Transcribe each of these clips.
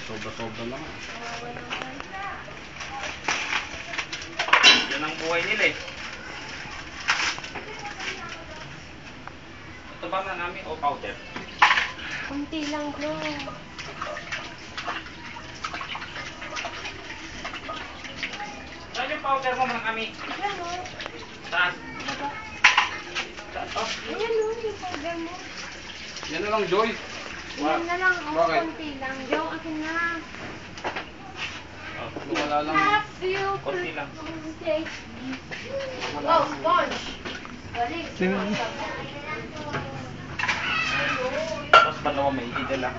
Sobra-sobra lang. Yan ang buhay nila eh. Ito ba na namin o powder? Kunti lang bro. Saan yung powder mo mga kami? Ayan o. Saan? Baba. Saan to? Ayan o, yung powder mo. Yan na lang, Joy. Ayan na lang o, Bakit? kunti lang. Yung akin na. Oh, Wala lang. konti lang. Oh, sponge. Balik. Tapos dalawa may idala.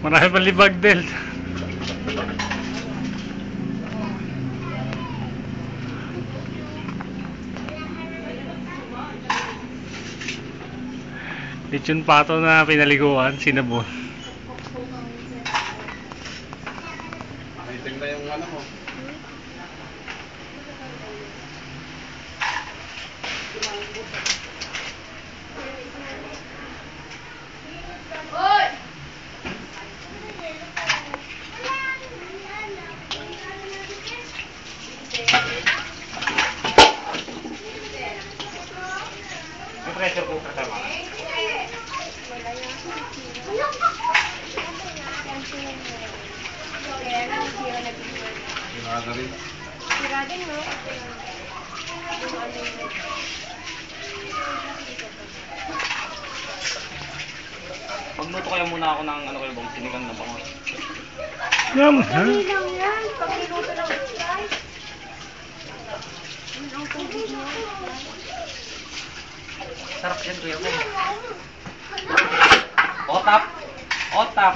Marami pang libag, Del. Lechon pato na pinaliguan, sinabon. Itim na yung ano mo. Oy! May pressure cooker ka ba? Sira na rin. Sira din, no? Pagluto kaya muna ako ng ano kayo bang sinigang na bango. Yum, Dali lang yan. Pag niluto ng isay. Yun ang tubig mo. Sarap yan kuya ko. Otap! Otap!